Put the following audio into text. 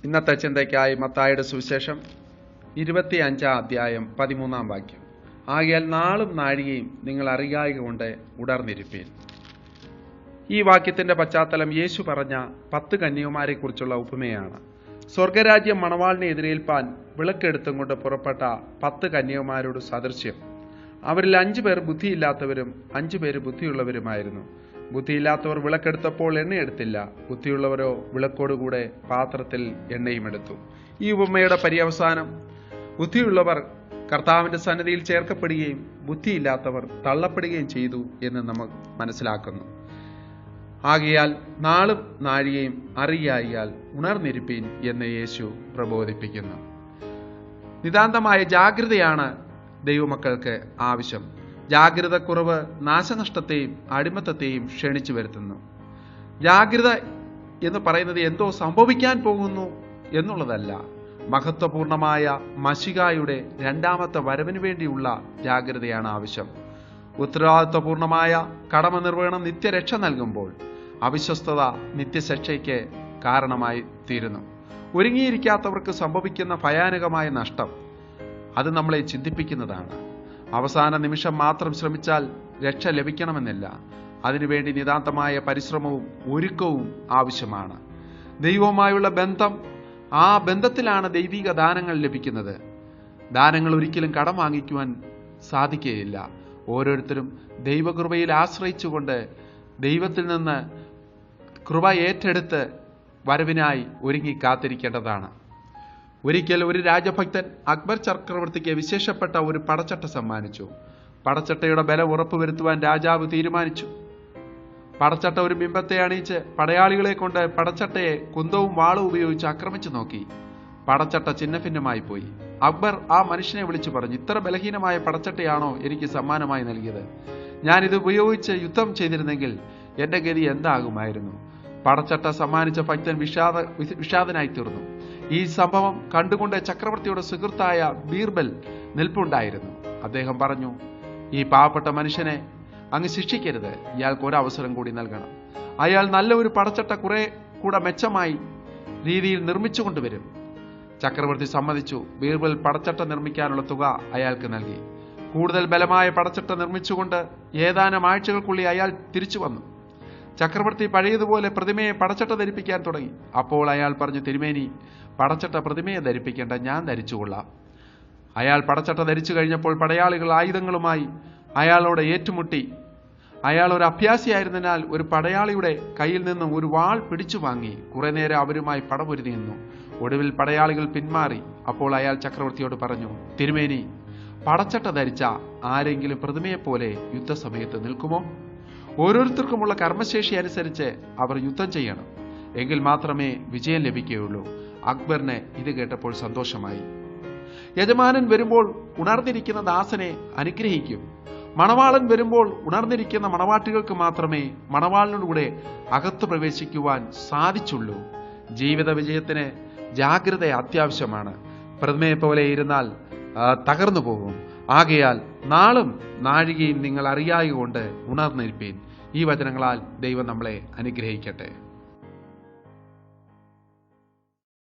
ഇന്നത്തെ ചിന്തയ്ക്കായി മത്തായിയുടെ സുവിശേഷം 25 അധ്യായം 13 വാക്യം. ആകയാൽ നാളും നാഴികയും നിങ്ങൾ അറിയായ്ക കൊണ്ട് ഉണർന്നിരിപ്പീൻ. ഈ വാക്യത്തിന്റെ പശ്ചാത്തലം യേശു പറഞ്ഞ 10 കന്യകുമാരെ കുറിച്ചുള്ള ഉപമയാണ്. സ്വർഗരാജ്യം മണവാളിനെ എതിരേൽപ്പാൻ വിളക്കെടുത്തും കൊണ്ട് പുറപ്പെട്ട 10 കന്യകുമാരോട് സദൃശ്യം. അവരിൽ 5 പേർ ബുദ്ധിയില്ലാത്തവരും 5 പേര് ബുദ്ധിയുള്ളവരുമായിരുന്നു. ബുദ്ധിയില്ലാത്തവർ വിളക്കെടുത്തപ്പോൾ എണ്ണയെടുത്തില്ല, ബുദ്ധിയുള്ളവരോ വിളക്കോടുകൂടെ പാത്രത്തിൽ എണ്ണയും എടുത്തു. ഈ ഉപമയുടെ പര്യവസാനം ബുദ്ധിയുള്ളവർ കർത്താവിന്റെ സന്നിധിയിൽ ചേർക്കപ്പെടുകയും ബുദ്ധിയില്ലാത്തവർ തള്ളപ്പെടുകയും ചെയ്തു എന്ന് നമ്മൾ മനസ്സിലാക്കുന്നു. ആകയാൽ നാളും നാഴികയും അറിയായിയാൽ ഉണർന്നിരിപ്പീൻ എന്ന് യേശു പ്രബോധിപ്പിക്കുന്നു. നിതാന്തമായ ജാഗ്രതയാണ് ദൈവമക്കൾക്ക് ആവശ്യം. ജാഗ്രത കുറവ് നാശനഷ്ടത്തെയും അടിമത്തത്തെയും ക്ഷണിച്ചു വരുത്തുന്നു. ജാഗ്രത എന്ന് പറയുന്നത് എന്തോ സംഭവിക്കാൻ പോകുന്നു എന്നുള്ളതല്ല, മഹത്വപൂർണമായ മശിഹായുടെ 2ാമത്തെ വരവിന് വേണ്ടിയുള്ള ജാഗ്രതയാണ് ആവശ്യം. ഉത്തരവാദിത്വപൂർണമായ കടമ നിർവഹണം നിത്യരക്ഷ നൽകുമ്പോൾ അവിശ്വസ്തത നിത്യശിക്ഷയ്ക്ക് കാരണമായി തീരുന്നു. ഒരുങ്ങിയിരിക്കാത്തവർക്ക് സംഭവിക്കുന്ന ഭയാനകമായ നഷ്ടം അത് നമ്മളെ ചിന്തിപ്പിക്കുന്നതാണ്. അവസാന നിമിഷം മാത്രം ശ്രമിച്ചാൽ രക്ഷ ലഭിക്കണമെന്നില്ല. അതിനുവേണ്ടി നിതാന്തമായ പരിശ്രമവും ഒരുക്കവും ആവശ്യമാണ്. ദൈവവുമായുള്ള ബന്ധം, ആ ബന്ധത്തിലാണ് ദൈവിക ദാനങ്ങൾ ലഭിക്കുന്നത്. ദാനങ്ങൾ ഒരിക്കലും കടം വാങ്ങിക്കുവാൻ സാധിക്കുകയില്ല. ഓരോരുത്തരും ദൈവകൃപയിൽ ആശ്രയിച്ചുകൊണ്ട് ദൈവത്തിൽ നിന്ന് കൃപ ഏറ്റെടുത്ത് വരവിനായി ഒരുങ്ങി കാത്തിരിക്കേണ്ടതാണ്. ഒരിക്കൽ ഒരു രാജഭക്തൻ അക്ബർ ചക്രവർത്തിക്ക് വിശേഷപ്പെട്ട ഒരു പടച്ചട്ട സമ്മാനിച്ചു. പടച്ചട്ടയുടെ ബലം ഉറപ്പുവരുത്തുവാൻ രാജാവ് തീരുമാനിച്ചു. പടച്ചട്ട ഒരു ബിംബത്തെ അണിയിച്ച് പടയാളികളെ കൊണ്ട് പടച്ചട്ടയെ കുന്തവും വാളും ഉപയോഗിച്ച് ആക്രമിച്ചു നോക്കി. പടച്ചട്ട ചിന്നഭിന്നമായി പോയി. അക്ബർ ആ മനുഷ്യനെ വിളിച്ചു പറഞ്ഞു, ഇത്ര ബലഹീനമായ പടച്ചട്ടയാണോ എനിക്ക് സമ്മാനമായി നൽകിയത്? ഞാനിത് ഉപയോഗിച്ച് യുദ്ധം ചെയ്തിരുന്നെങ്കിൽ എന്റെ ഗതി എന്താകുമായിരുന്നു? പടച്ചട്ട സമ്മാനിച്ച ഭക്തൻ വിഷാദനായി തീർന്നു. ഈ സംഭവം കണ്ടുകൊണ്ട് ചക്രവർത്തിയുടെ സുഹൃത്തായ ബീർബൽ നിൽപ്പുണ്ടായിരുന്നു. അദ്ദേഹം പറഞ്ഞു, ഈ പാവപ്പെട്ട മനുഷ്യനെ അങ്ങ് ശിക്ഷിക്കരുത്, ഇയാൾക്ക് ഒരവസരം കൂടി നൽകണം. അയാൾ നല്ല ഒരു പടച്ചട്ട കുറെ കൂടെ മെച്ചമായി രീതിയിൽ നിർമ്മിച്ചു കൊണ്ടുവരും. ചക്രവർത്തി സമ്മതിച്ചു. ബീർബൽ പടച്ചട്ട നിർമ്മിക്കാനുള്ള തുക അയാൾക്ക് നൽകി. കൂടുതൽ ബലമായ പടച്ചട്ട നിർമ്മിച്ചുകൊണ്ട് ഏതാനും ആഴ്ചകൾക്കുള്ളിൽ അയാൾ തിരിച്ചു വന്നു. ചക്രവർത്തി പഴയതുപോലെ പ്രതിമയെ പടച്ചട്ട ധരിപ്പിക്കാൻ തുടങ്ങി. അപ്പോൾ അയാൾ പറഞ്ഞു, തിരുമേനി, പടച്ചട്ട പ്രതിമയെ ധരിപ്പിക്കേണ്ട, ഞാൻ ധരിച്ചുകൊള്ളാം. അയാൾ പടച്ചട്ട ധരിച്ചു കഴിഞ്ഞപ്പോൾ പടയാളികൾ ആയുധങ്ങളുമായി അയാളോട് ഏറ്റുമുട്ടി. അയാൾ ഒരു അഭ്യാസിയായിരുന്നതിനാൽ ഒരു പടയാളിയുടെ കയ്യിൽ നിന്നും ഒരു വാൾ പിടിച്ചു വാങ്ങി കുറെ നേരം അവരുമായി പടപൊരുതി നിന്നു. ഒടുവിൽ പടയാളികൾ പിന്മാറി. അപ്പോൾ അയാൾ ചക്രവർത്തിയോട് പറഞ്ഞു, തിരുമേനി, പടച്ചട്ട ധരിച്ച ആരെങ്കിലും പ്രതിമയെപ്പോലെ യുദ്ധസമയത്ത് നിൽക്കുമോ? ഓരോരുത്തർക്കുമുള്ള കർമ്മശേഷി അനുസരിച്ച് അവർ യുദ്ധം ചെയ്യണം, എങ്കിൽ മാത്രമേ വിജയം ലഭിക്കുകയുള്ളൂ. അക്ബറിന് ഇത് കേട്ടപ്പോൾ സന്തോഷമായി. യജമാനൻ വരുമ്പോൾ ഉണർന്നിരിക്കുന്ന ദാസനെ അനുഗ്രഹിക്കും. മണവാളൻ വരുമ്പോൾ ഉണർന്നിരിക്കുന്ന മണവാട്ടികൾക്ക് മാത്രമേ മണവാളിനൂടെ അകത്ത് പ്രവേശിക്കുവാൻ സാധിച്ചുള്ളൂ. ജീവിത വിജയത്തിന് ജാഗ്രത അത്യാവശ്യമാണ്. പ്രതിമയെ പോലെ ഇരുന്നാൽ തകർന്നു പോകും. ആകയാൽ നാളും നാഴികയും നിങ്ങൾ അറിയായകൊണ്ട് ഉണർന്നിരിപ്പീൻ. ഈ വചനങ്ങളാൽ ദൈവം നമ്മളെ അനുഗ്രഹിക്കട്ടെ.